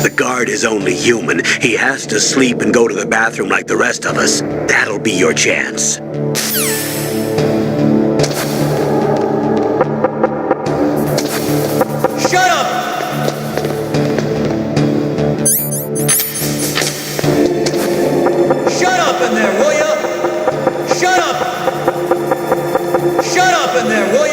The guard is only human. He has to sleep and go to the bathroom like the rest of us. That'll be your chance. Shut up! Shut up in there, will ya? Shut up! Shut up in there, will ya?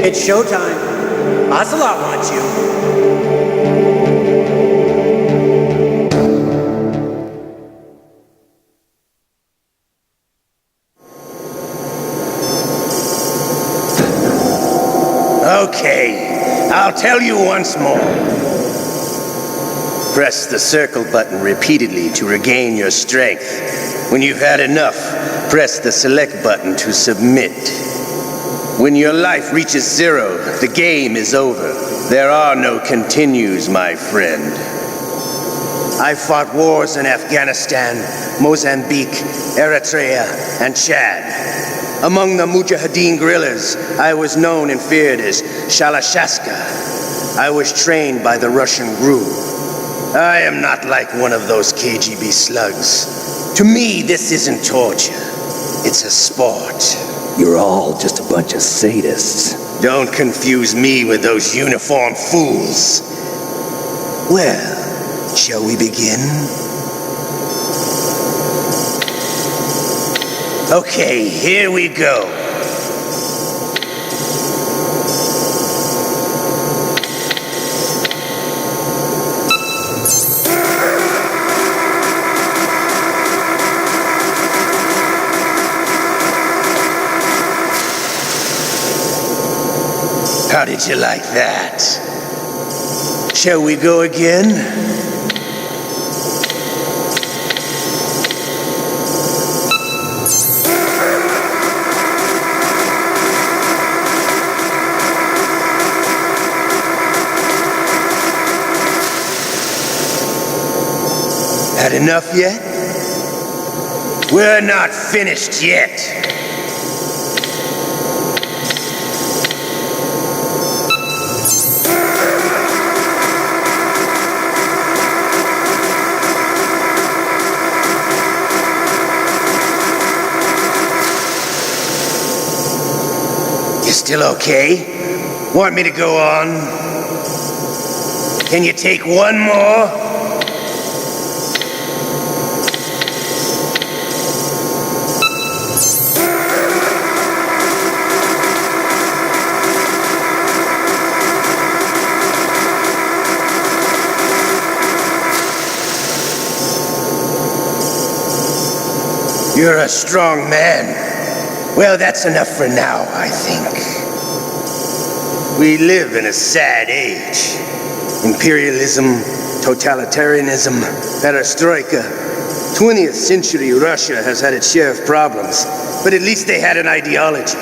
It's showtime. Ocelot wants you. Okay, I'll tell you once more. Press the circle button repeatedly to regain your strength. When you've had enough, press the select button to submit. When your life reaches 0, the game is over. There are no continues, my friend. I fought wars in Afghanistan, Mozambique, Eritrea, and Chad. Among the Mujahideen guerrillas, I was known and feared as Shalashaska. I was trained by the Russian GRU. I am not like one of those KGB slugs. To me, this isn't torture. It's a sport. You're all just a bunch of sadists. Don't confuse me with those uniformed fools. Well, shall we begin? Okay, here we go. How did you like that? Shall we go again? Had enough yet? We're not finished yet. You still okay? Want me to go on? Can you take one more? You're a strong man. Well, that's enough for now, I think. We live in a sad age. Imperialism, totalitarianism, perestroika. 20th century Russia has had its share of problems, but at least they had an ideology.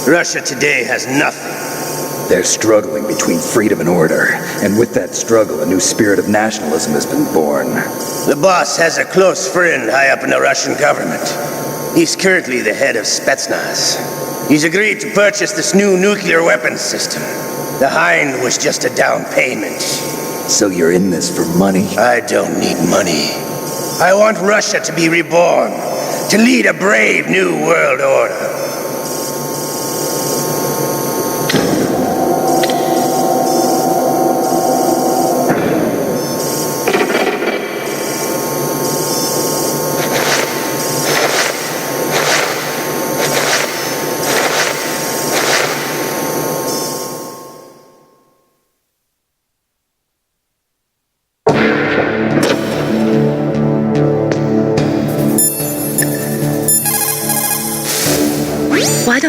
Russia today has nothing. They're struggling between freedom and order, and with that struggle, a new spirit of nationalism has been born. The boss has a close friend high up in the Russian government. He's currently the head of Spetsnaz. He's agreed to purchase this new nuclear weapons system. The Hind was just a down payment. So you're in this for money? I don't need money. I want Russia to be reborn, to lead a brave new world order.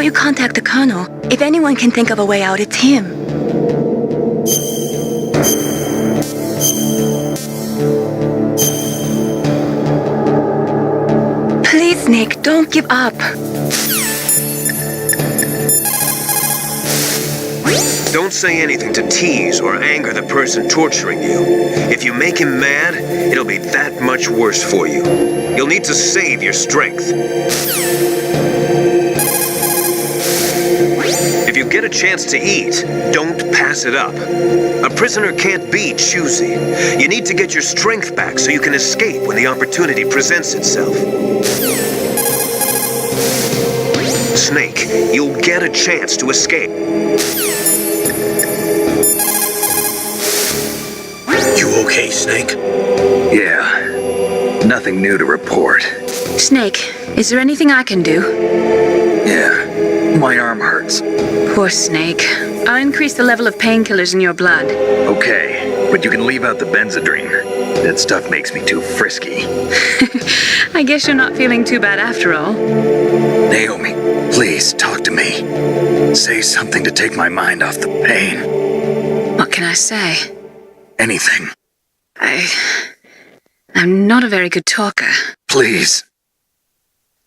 don't you contact the Colonel? If anyone can think of a way out, it's him. Please, Snake, don't give up. Don't say anything to tease or anger the person torturing you. If you make him mad, it'll be that much worse for you. You'll need to save your strength. If you get a chance to eat, don't pass it up. A prisoner can't be choosy. You need to get your strength back so you can escape when the opportunity presents itself. Snake, you'll get a chance to escape. You okay, Snake? Yeah. Nothing new to report. Snake, is there anything I can do? Yeah. My arm hurts. Poor Snake. I'll increase the level of painkillers in your blood. Okay, but you can leave out the Benzedrine. That stuff makes me too frisky. I guess you're not feeling too bad after all. Naomi, please talk to me. Say something to take my mind off the pain. What can I say? Anything. I'm not a very good talker. Please.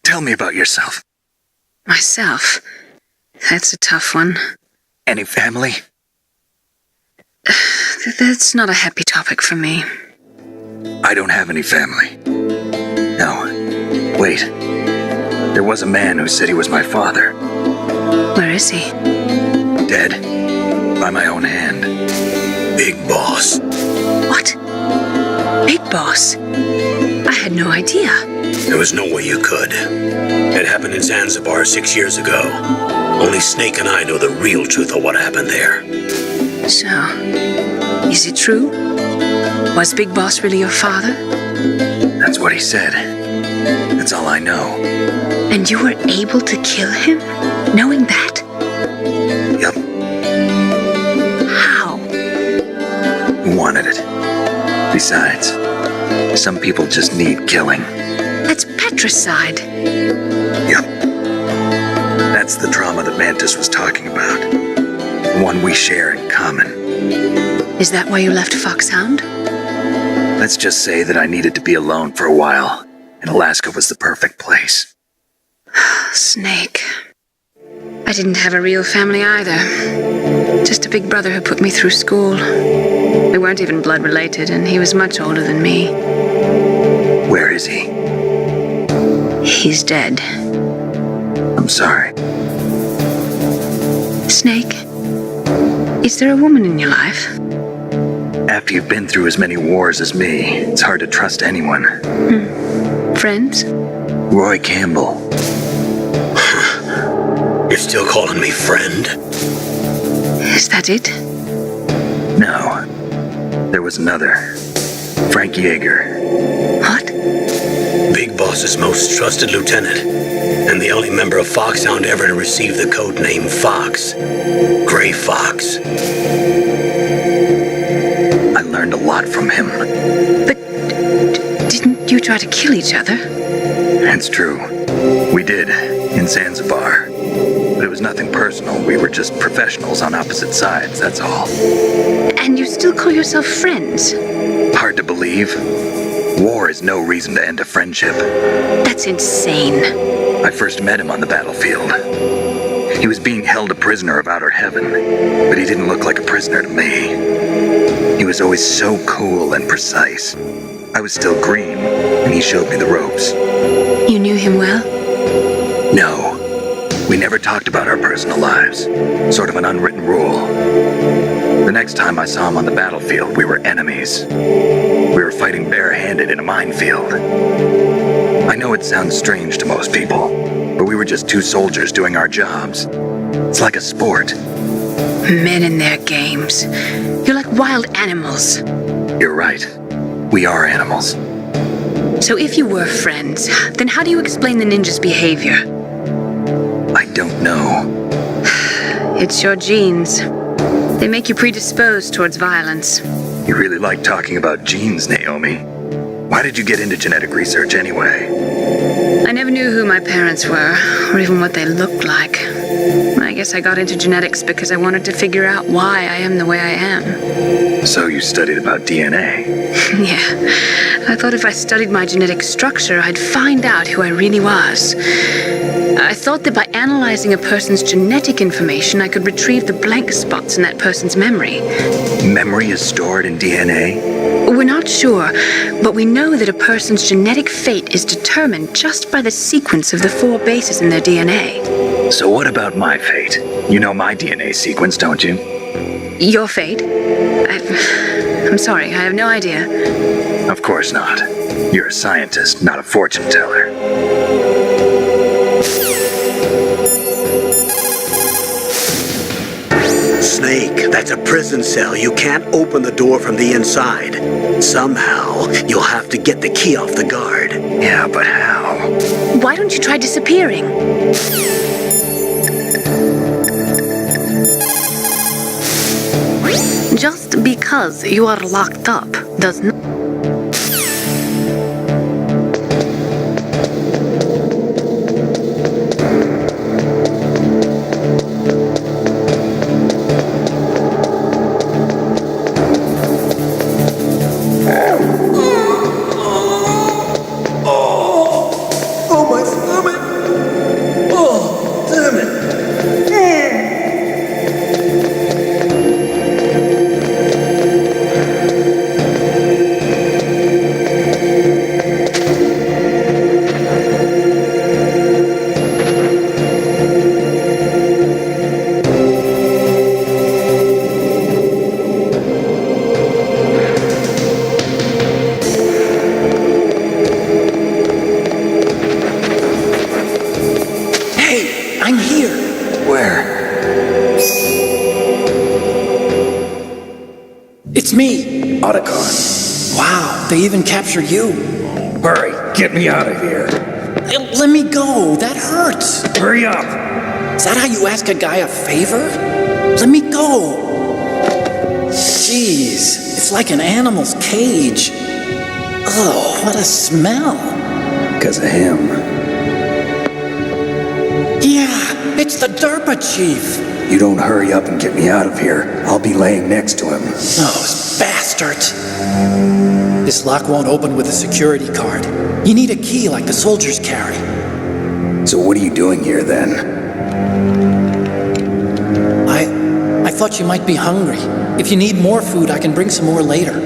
Tell me about yourself. Myself? That's a tough one. Any family? That's not a happy topic for me. I don't have any family. No. Wait. There was a man who said he was my father. Where is he? Dead. By my own hand. Big Boss. What? Big Boss? I had no idea. There was no way you could. It happened in Zanzibar 6 years ago. Only Snake and I know the real truth of what happened there. So, is it true? Was Big Boss really your father? That's what he said. That's all I know. And you were able to kill him, knowing that? Yup. How? He wanted it. Besides, some people just need killing. That's patricide. Yup. That's the trauma that Mantis was talking about. The one we share in common. Is that why you left Foxhound? Let's just say that I needed to be alone for a while, and Alaska was the perfect place. Snake. I didn't have a real family either. Just a big brother who put me through school. We weren't even blood related, and he was much older than me. Where is he? He's dead. I'm sorry. Snake, is there a woman in your life? After you've been through as many wars as me, it's hard to trust anyone. Friends? Roy Campbell. You're still calling me friend? Is that it? No. There was another. Frank Yeager. What? Big Boss's most trusted lieutenant, and the only member of Foxhound ever to receive the code name Fox. Gray Fox. I learned a lot from him. But didn't you try to kill each other? It's true. We did, in Zanzibar. But it was nothing personal. We were just professionals on opposite sides, that's all. And you still call yourself friends? Hard to believe. War is no reason to end a friendship. That's insane. I first met him on the battlefield. He was being held a prisoner of outer heaven, but he didn't look like a prisoner to me. He was always so cool and precise. I was still green, and he showed me the ropes. You knew him well? No. We never talked about our personal lives. Sort of an unwritten rule. The next time I saw him on the battlefield, we were enemies. We were fighting barehanded in a minefield. I know it sounds strange to most people, but we were just two soldiers doing our jobs. It's like a sport. Men and their games. You're like wild animals. You're right. We are animals. So if you were friends, then how do you explain the ninja's behavior? I don't know. It's your genes. They make you predisposed towards violence. You really like talking about genes, Naomi. Why did you get into genetic research anyway? I never knew who my parents were, or even what they looked like. I guess I got into genetics because I wanted to figure out why I am the way I am. So you studied about DNA. Yeah, I thought if I studied my genetic structure, I'd find out who I really was. I thought that by analyzing a person's genetic information, I could retrieve the blank spots in that person's memory. Memory is stored in DNA? We're not sure, but we know that a person's genetic fate is determined just by the sequence of the 4 bases in their DNA. So what about my fate? You know my DNA sequence, don't you? Your fate? I'm sorry, I have no idea. Of course not. You're a scientist, not a fortune teller. Snake, that's a prison cell. You can't open the door from the inside. Somehow, you'll have to get the key off the guard. Yeah, but how? Why don't you try disappearing? Just because you are locked up does not... Oh, my stomach! Oh, damn it! Hey, I'm here. Where? It's me. Otacon. Wow, they even captured you. Hurry, get me out of here. Let me go. That hurts. Hurry up. Is that how you ask a guy a favor? Let me go. Jeez, it's like an animal's cage. Oh, what a smell. Because of him. Yeah, it's the Derpa chief. You don't hurry up and get me out of here, I'll be laying next to him. Those bastards. This lock won't open with a security card. You need a key like the soldiers carry. So what are you doing here then? I thought you might be hungry. If you need more food, I can bring some more later.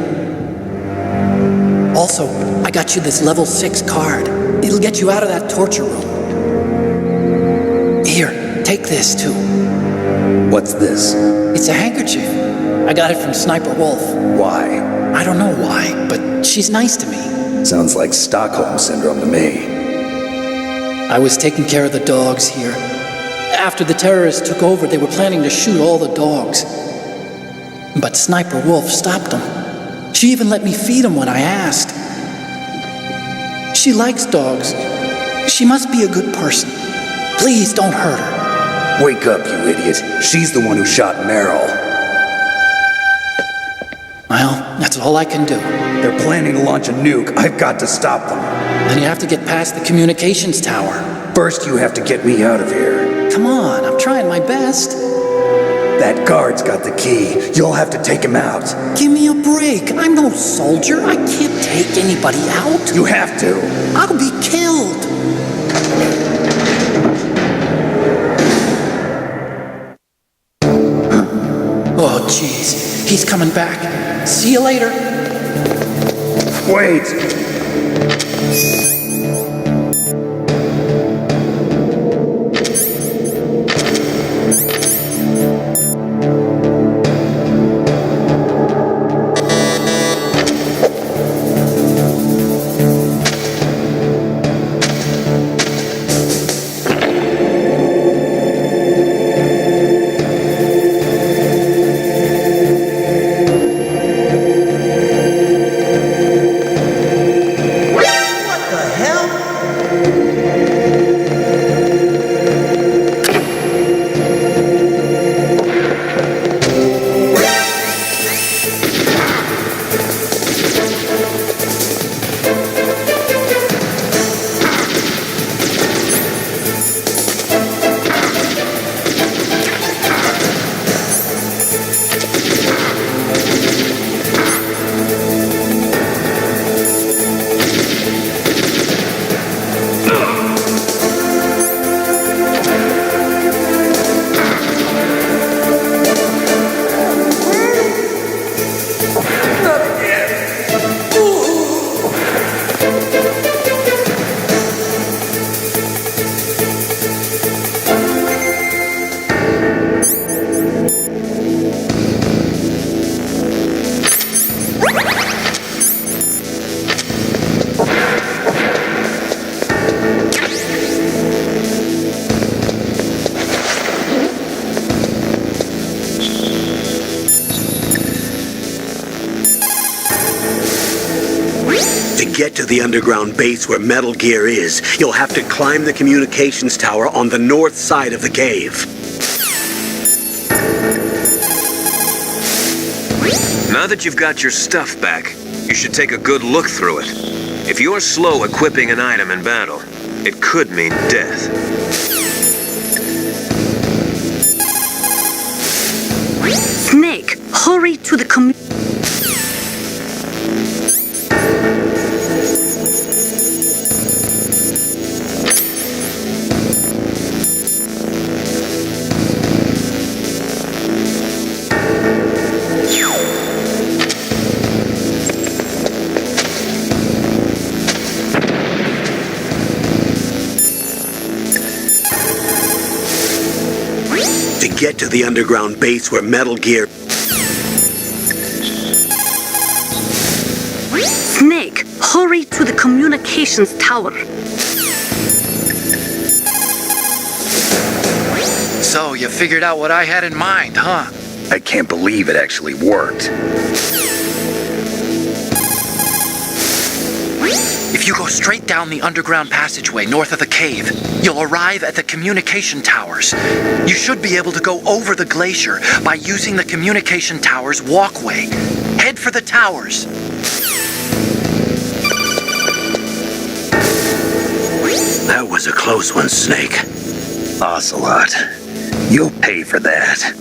Also, I got you this level 6 card. It'll get you out of that torture room. Here, take this too. What's this? It's a handkerchief. I got it from Sniper Wolf. Why? I don't know why, but she's nice to me. Sounds like Stockholm Syndrome to me. I was taking care of the dogs here. After the terrorists took over, they were planning to shoot all the dogs. But Sniper Wolf stopped them. She even let me feed them when I asked. She likes dogs. She must be a good person. Please don't hurt her. Wake up, you idiot. She's the one who shot Meryl. Well, that's all I can do. They're planning to launch a nuke. I've got to stop them. Then you have to get past the communications tower. First, you have to get me out of here. Come on, I'm trying my best. That guard's got the key. You'll have to take him out. Give me a break. I'm no soldier. I can't take anybody out. You have to. I'll be killed. Oh, jeez. He's coming back. See you later. Wait. What the hell? the underground base where Metal Gear is, you'll have to climb the communications tower on the north side of the cave. Now that you've got your stuff back, you should take a good look through it. If you're slow equipping an item in battle, it could mean death. Snake, hurry to the To get to the underground base where Metal Gear... Snake, hurry to the communications tower. So, you figured out what I had in mind, huh? I can't believe it actually worked. If you go straight down the underground passageway north of the cave, you'll arrive at the communication towers. You should be able to go over the glacier by using the communication towers walkway. Head for the towers. That was a close one, Snake. Ocelot, you'll pay for that.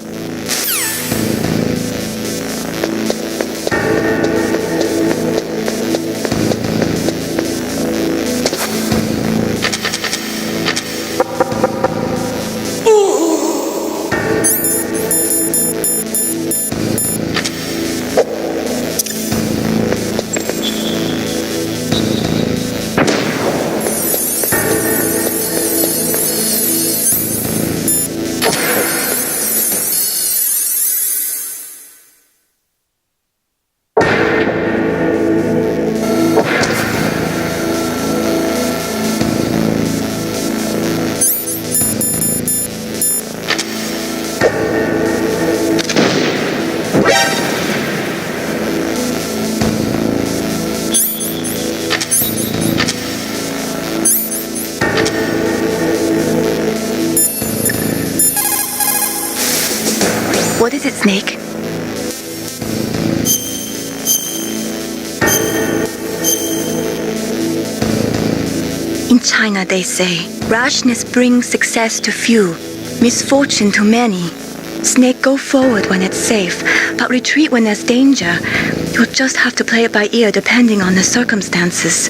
What is it, Snake? In China, they say, rashness brings success to few, misfortune to many. Snake, go forward when it's safe, but retreat when there's danger. You'll just have to play it by ear depending on the circumstances.